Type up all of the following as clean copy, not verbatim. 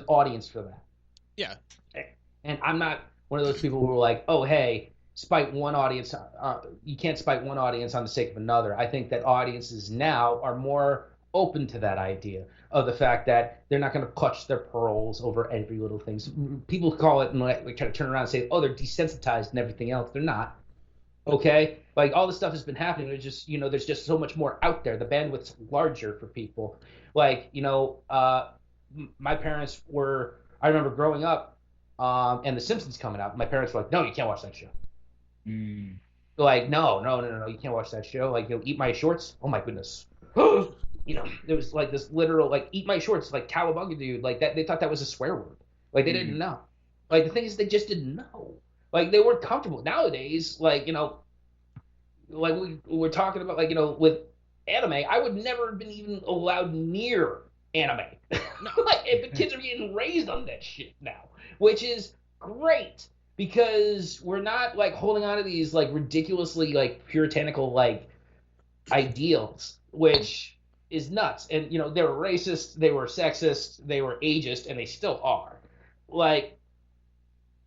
audience for that. Yeah. And I'm not one of those people who are like, oh, hey, spite one audience. You can't spite one audience on the sake of another. I think that audiences now are more open to that idea of the fact that they're not going to clutch their pearls over every little thing. People call it and like try to turn around and say, oh, they're desensitized and everything else. They're not. Okay, like all this stuff has been happening. There's just so much more out there. The bandwidth's larger for people. Like, my parents were. I remember growing up, and The Simpsons coming out. My parents were like, "No, you can't watch that show." Mm. Like, no, no, no, no, no, you can't watch that show. Like, eat my shorts. Oh my goodness. There was like this literal like eat my shorts, like cowabunga dude, like that. They thought that was a swear word. Like they didn't Mm. know. Like the thing is, they just didn't know. Like they weren't comfortable. Nowadays, like we're talking about, like with anime, I would never have been even allowed near anime. No. Like, the kids are getting raised on that shit now, which is great because we're not like holding on to these like ridiculously like puritanical like ideals, which is nuts. And they were racist, they were sexist, they were ageist, and they still are. Like,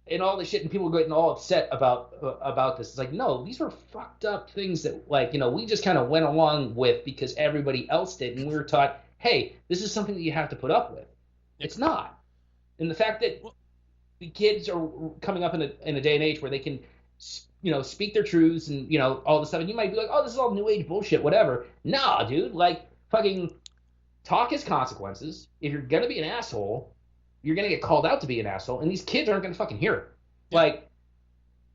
and all this shit, and people getting all upset about this. It's like, no, these were fucked up things that, like, we just kind of went along with because everybody else did, and we were taught, hey, this is something that you have to put up with. Yeah. It's not. And the fact that Well, the kids are coming up in a day and age where they can, speak their truths and all this stuff, and you might be like, oh, this is all new age bullshit, whatever. Nah, dude, like, fucking talk has consequences. If you're gonna be an asshole, you're gonna get called out to be an asshole, and these kids aren't gonna fucking hear it. yeah. Like,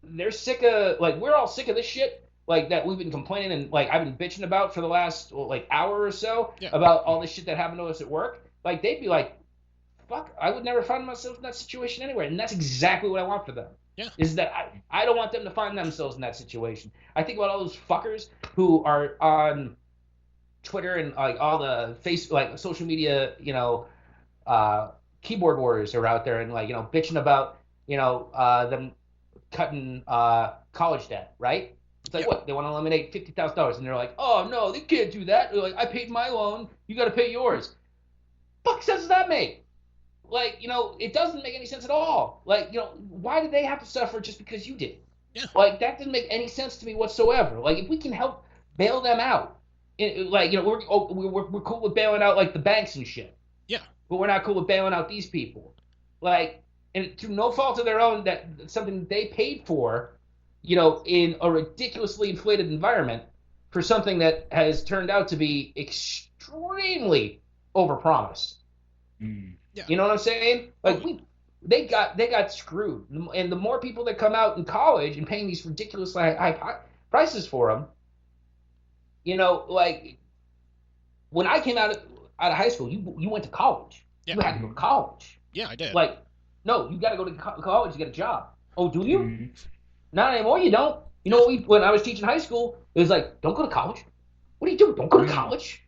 they're sick of, like, we're all sick of this shit, like, that we've been complaining and like I've been bitching about for the last like hour or so Yeah. about all this shit that happened to us at work. Like, they'd be like, fuck, I would never find myself in that situation anywhere, and that's exactly what I want for them. Yeah. Is that I don't want them to find themselves in that situation. I think about all those fuckers who are on Twitter and like all the face like social media, uh, keyboard warriors are out there and like bitching about them cutting college debt, right? It's like Yeah. what they want to eliminate $50,000, and they're like, oh no, they can't do that. They're like, I paid my loan, you got to pay yours. Fuck sense does that make? Like, it doesn't make any sense at all. Like, why did they have to suffer just because you did? Yeah. Like, that didn't make any sense to me whatsoever. Like, if we can help bail them out, like, we're cool with bailing out like the banks and shit, Yeah. but we're not cool with bailing out these people. Like, and through no fault of their own, that something they paid for, in a ridiculously inflated environment for something that has turned out to be extremely overpromised. Mm. Yeah. You know what I'm saying? Oh, Like, they got screwed, and the more people that come out in college and paying these ridiculous high prices for them, like when I came out of high school, you went to college. yeah. You had to go to college. Yeah, I did. Like, no, you got to go to college to get a job. Oh, do you? Mm. Not anymore. You don't. You know Yeah. what? When I was teaching high school, it was like, don't go to college. What do you do? Don't go to Mm. college.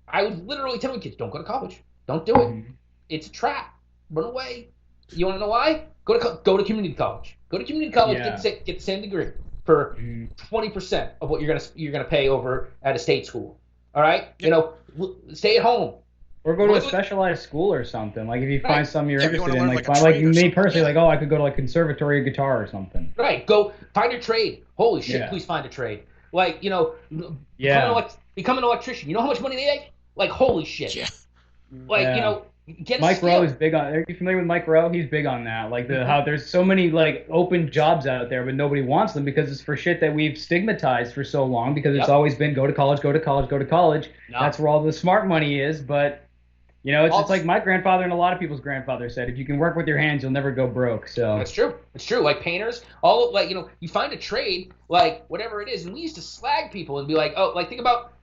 I was literally telling kids, don't go to college. Don't do it. Mm. It's a trap. Run away. You want to know why? Go to community college. Go to community college. Yeah. Get the same degree for Mm. 20% of what you're gonna pay over at a state school. All right. Yep. Stay at home. Or go to a Look, specialized school or something. Like if you find right. something you're Yeah, if you want interested to in, learn like like a find, like trade or me something. personally, Yeah. like oh I could go to like conservatory guitar or something. Right. Go find a trade. Holy shit! Yeah. Please find a trade. Like Yeah. become an electrician. You know how much money they make? Like, holy shit. Yeah. Like, Yeah. get a Mike Rowe is skill. big on. Are you familiar with Mike Rowe? He's big on that. Like the how there's so many like open jobs out there, but nobody wants them because it's for shit that we've stigmatized for so long. Because it's Yep. always been go to college, go to college, go to college. No. That's where all the smart money is. But it's All just like my grandfather and a lot of people's grandfather said, if you can work with your hands, you'll never go broke. So That's true. It's true. Like painters, all like you find a trade, like whatever it is, and we used to slag people and be like, oh, like think about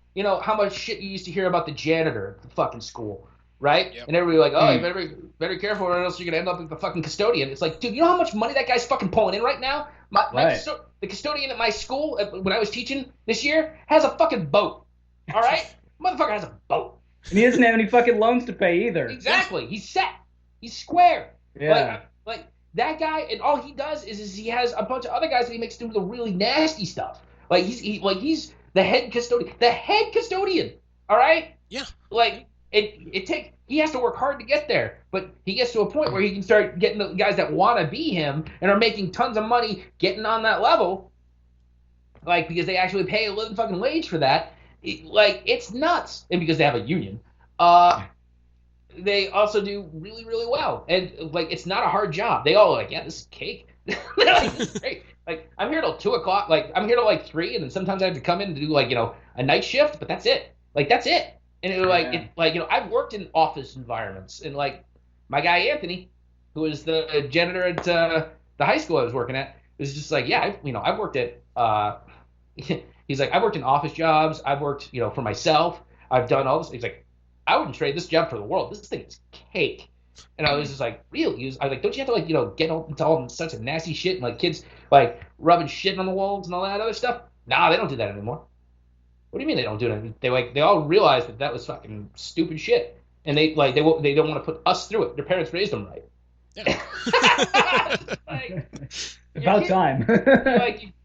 how much shit you used to hear about the janitor at the fucking school, right? Yep. And everybody like, oh, you mm, better be careful, or else you're gonna end up with the fucking custodian. It's like, dude, you know how much money that guy's fucking pulling in right now? right. The custodian at my school when I was teaching this year has a fucking boat. All right, motherfucker has a boat. And he doesn't have any fucking loans to pay either. Yeah. Exactly. He's set. He's square. Yeah. Like that guy, and all he does is he has a bunch of other guys that he makes do the really nasty stuff. Like he's the head custodian. The head custodian. All right. Yeah. Like it take he has to work hard to get there. But he gets to a point where he can start getting the guys that want to be him and are making tons of money getting on that level, like because they actually pay a living fucking wage for that. It's nuts, and because they have a union, they also do really, really well. And like, it's not a hard job. They all are like, yeah, this is cake. Like, this is great. Like, I'm here till 2:00. Like, I'm here till like 3, and then sometimes I have to come in to do like a night shift, but that's it. Like, that's it. And I've worked in office environments, and like my guy Anthony, who was the janitor at the high school I was working at, was just like, yeah, I've worked at. He's like, I've worked in office jobs. I've worked, for myself. I've done all this. He's like, I wouldn't trade this job for the world. This thing is cake. And I was just like, really? I was like, don't you have to get into all such a nasty shit and like kids like rubbing shit on the walls and all that other stuff? Nah, they don't do that anymore. What do you mean they don't do it? They all realized that was fucking stupid shit, and they don't want to put us through it. Their parents raised them right. Yeah. About time.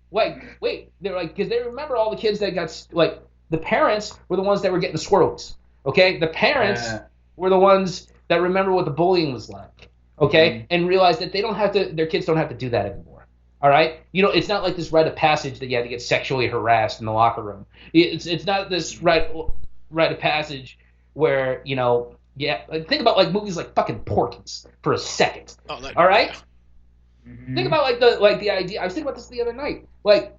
Wait. They're like, because they remember all the kids that got like the parents were the ones that were getting the swirlies. Okay, the parents were the ones that remember what the bullying was like. Okay, and realize that their kids don't have to do that anymore. All right, it's not like this rite of passage that you had to get sexually harassed in the locker room. It's not this rite of passage where think about like movies like fucking Porky's for a second. All right, think about the idea. I was thinking about this the other night. Like,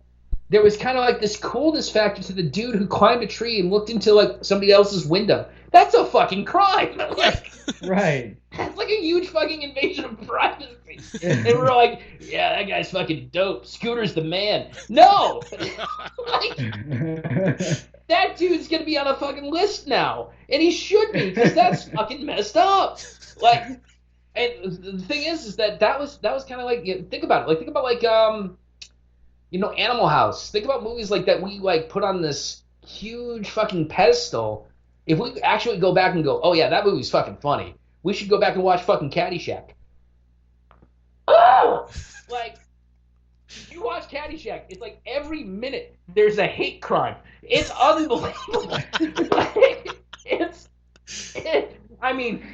there was kind of like this coolness factor to the dude who climbed a tree and looked into like somebody else's window. That's a fucking crime. Like, right. That's like a huge fucking invasion of privacy. And we're like, yeah, that guy's fucking dope. Scooter's the man. No! Like, that dude's gonna be on a fucking list now. And he should be, because that's fucking messed up. Like, and the thing is that was kind of like, think about it. Like, think about like, Animal House. Think about movies like that we like put on this huge fucking pedestal. If we actually go back and go, oh yeah, that movie's fucking funny, we should go back and watch fucking Caddyshack. Oh! Like, you watch Caddyshack, it's like every minute there's a hate crime. It's unbelievable. I mean,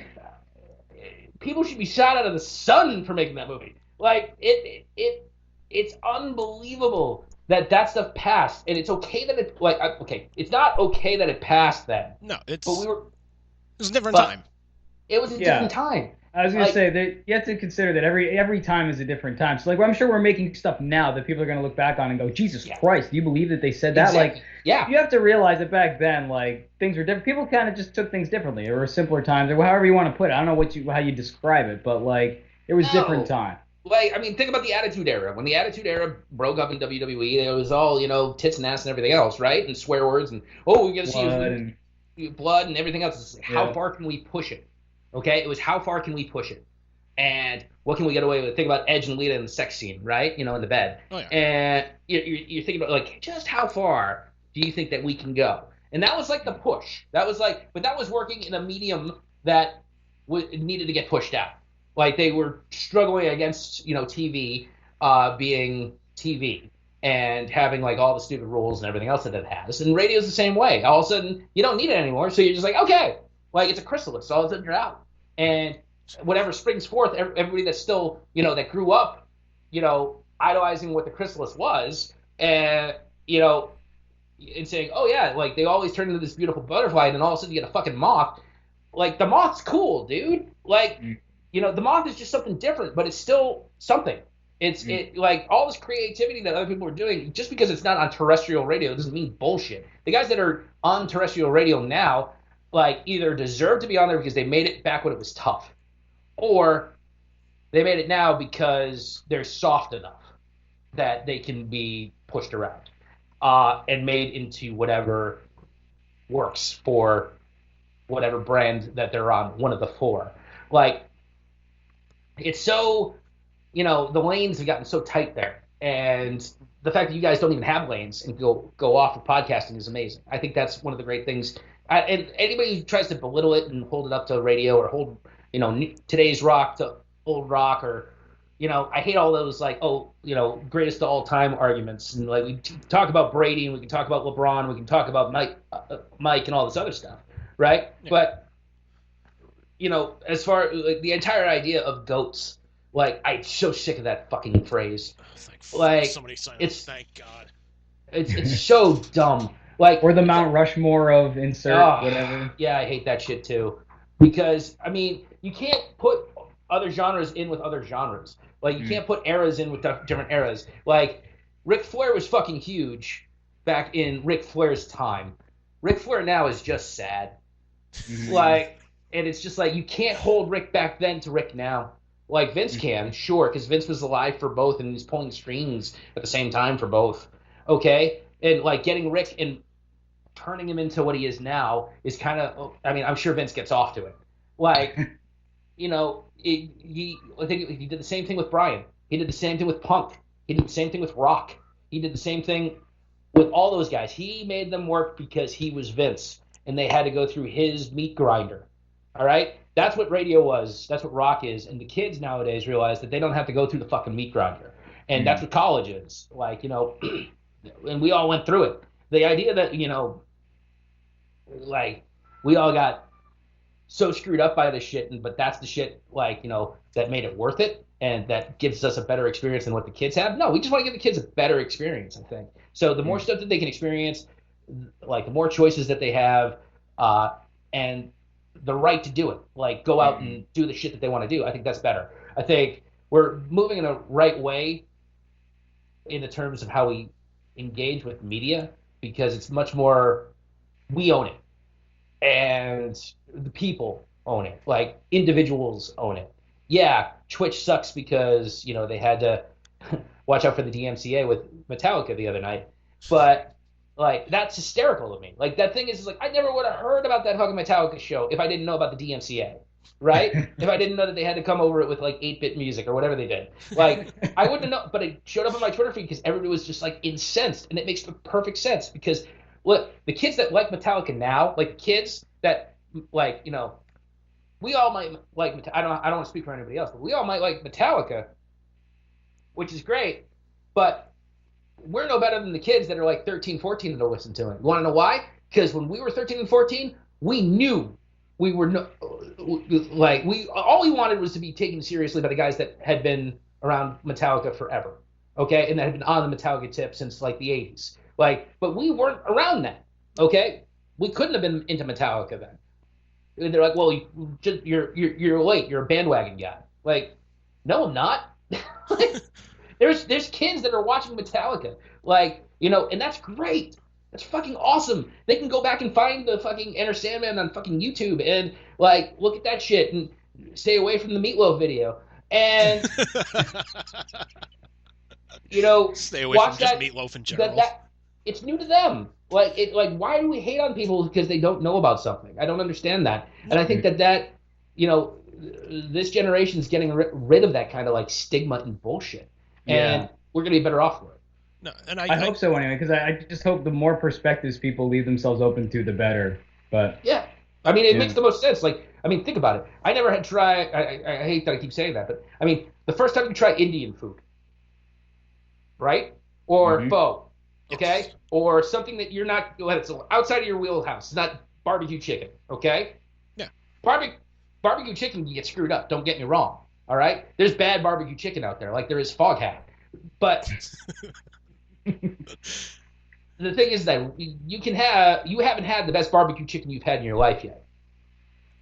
people should be shot out of the sun for making that movie. Like, it's unbelievable that stuff passed, and it's okay that it it's not okay that it passed then. No, it was a different time. It was a different time. I was gonna say that you have to consider that every time is a different time. So like, I'm sure we're making stuff now that people are gonna look back on and go, Jesus Christ, do you believe that they said that? Exactly. Like, you have to realize that back then, like, things were different. People kind of just took things differently. There were simpler times, or however you want to put it. I don't know how you describe it, but like, it was different time. Like, I mean, think about the Attitude Era. When the Attitude Era broke up in WWE, it was all, tits and ass and everything else, right? And swear words and, we got to see blood and everything else. It's like, how far can we push it? Okay? It was how far can we push it? And what can we get away with? Think about Edge and Lita in the sex scene, right? In the bed. Oh, yeah. And you're thinking about, like, just how far do you think that we can go? And that was like the push. That was like, but that was working in a medium that needed to get pushed out. Like, they were struggling against, TV being TV and having, like, all the stupid rules and everything else that it has. And radio's the same way. All of a sudden, you don't need it anymore, so you're just like, okay. Like, it's a chrysalis. All of a sudden, you're out. And whatever springs forth, everybody that's still, that grew up, idolizing what the chrysalis was, and, and saying, oh, yeah, like, they always turn into this beautiful butterfly, and then all of a sudden you get a fucking moth. Like, the moth's cool, dude. Like... the moth is just something different, but it's still something. It's like all this creativity that other people are doing, just because it's not on terrestrial radio doesn't mean bullshit. The guys that are on terrestrial radio now, like, either deserve to be on there because they made it back when it was tough, or they made it now because they're soft enough that they can be pushed around and made into whatever works for whatever brand that they're on, one of the four. Like, it's so, the lanes have gotten so tight there. And the fact that you guys don't even have lanes and go off of podcasting is amazing. I think that's one of the great things. And anybody who tries to belittle it and hold it up to radio or hold, today's rock to old rock, or, I hate all those, like, greatest of all time arguments. And, like, we talk about Brady, and we can talk about LeBron, we can talk about Mike and all this other stuff, right? Yeah. But as far like the entire idea of goats, like I'm so sick of that fucking phrase. Like somebody sign up. it's Thank God. it's so dumb. Like Or the Mount Rushmore of insert whatever. Yeah, I hate that shit too. Because I mean, you can't put other genres in with other genres. Like you can't put eras in with different eras. Like Ric Flair was fucking huge back in Ric Flair's time. Ric Flair now is just sad. Like, and it's just like you can't hold Rick back then to Rick now. Like Vince can, sure, because Vince was alive for both and he's pulling strings at the same time for both. Okay, and like getting Rick and turning him into what he is now is kind of. I mean, I'm sure Vince gets off to it. Like, I think he did the same thing with Bryan. He did the same thing with Punk. He did the same thing with Rock. He did the same thing with all those guys. He made them work because he was Vince, and they had to go through his meat grinder. All right? That's what radio was. That's what rock is. And the kids nowadays realize that they don't have to go through the fucking meat grinder. And that's what college is. Like, and we all went through it. The idea that, like, we all got so screwed up by this shit, but that's the shit, like, that made it worth it and that gives us a better experience than what the kids have. No, we just want to give the kids a better experience, I think. So the more stuff that they can experience, like, the more choices that they have, and the right to do it, like go out and do the shit that they want to do. I think that's better. I think we're moving in a right way in the terms of how we engage with media because it's much more we own it and the people own it, like individuals own it. Yeah, Twitch sucks because they had to watch out for the DMCA with Metallica the other night, but like, that's hysterical to me. Like, that thing is like, I never would have heard about that fucking Metallica show if I didn't know about the DMCA, right? If I didn't know that they had to come over it with, like, 8-bit music or whatever they did. Like, I wouldn't have known, but it showed up on my Twitter feed because everybody was just, like, incensed. And it makes perfect sense because, look, the kids that like Metallica now, like, the kids that, like, we all might like, I don't want to speak for anybody else, but we all might like Metallica, which is great, but we're no better than the kids that are like 13, 14 that will listen to it. You want to know why? Because when we were 13 and 14, we knew we were all we wanted was to be taken seriously by the guys that had been around Metallica forever, okay, and that had been on the Metallica tip since like the 80s. Like, but we weren't around then, okay? We couldn't have been into Metallica then. And they're like, well, you're late. You're a bandwagon guy. Like, no, I'm not. There's kids that are watching Metallica, like, and that's great. That's fucking awesome. They can go back and find the fucking Enter Sandman on fucking YouTube and, like, look at that shit and stay away from the Meatloaf video. And, stay away from just Meatloaf in general. It's new to them. Like, why do we hate on people because they don't know about something? I don't understand that. And I think that this generation's getting rid of that kind of, like, stigma and bullshit. And we're going to be better off for it. No, and I hope so anyway, because I just hope the more perspectives people leave themselves open to, the better. But yeah, I mean, it makes the most sense. Like, I mean, think about it. I never had tried. I hate that I keep saying that, but I mean, the first time you try Indian food, right, or pho, okay, or something that you're not, it's outside of your wheelhouse. It's not barbecue chicken, okay? Yeah, barbecue chicken, you get screwed up. Don't get me wrong. All right, there's bad barbecue chicken out there, like there is Fog Hat. But the thing is that you haven't had the best barbecue chicken you've had in your life yet.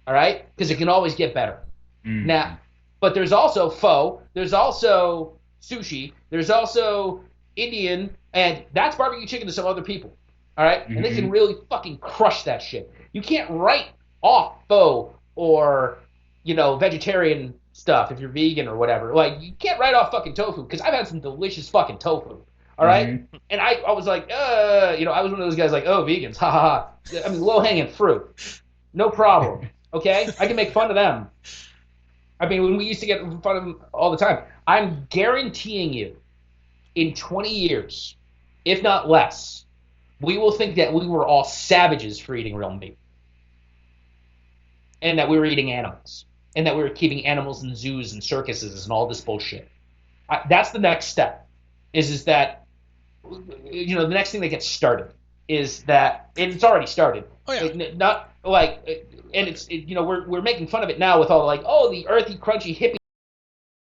All right, because it can always get better. Now, but there's also pho, there's also sushi, there's also Indian, and that's barbecue chicken to some other people. All right, and they can really fucking crush that shit. You can't write off pho or vegetarian stuff if you're vegan or whatever. Like, you can't write off fucking tofu because I've had some delicious fucking tofu. All right, and I was like, I was one of those guys like, oh, vegans, ha ha ha. I mean, low hanging fruit, no problem. Okay, I can make fun of them. I mean, when we used to get fun of them all the time, I'm guaranteeing you, in 20 years, if not less, we will think that we were all savages for eating real meat, and that we were eating animals. And that we were keeping animals in zoos and circuses and all this bullshit. That's the next step. Is that, the next thing that gets started is that, and it's already started. Oh, yeah. like, and it's we're making fun of it now with all like, oh, the earthy, crunchy, hippie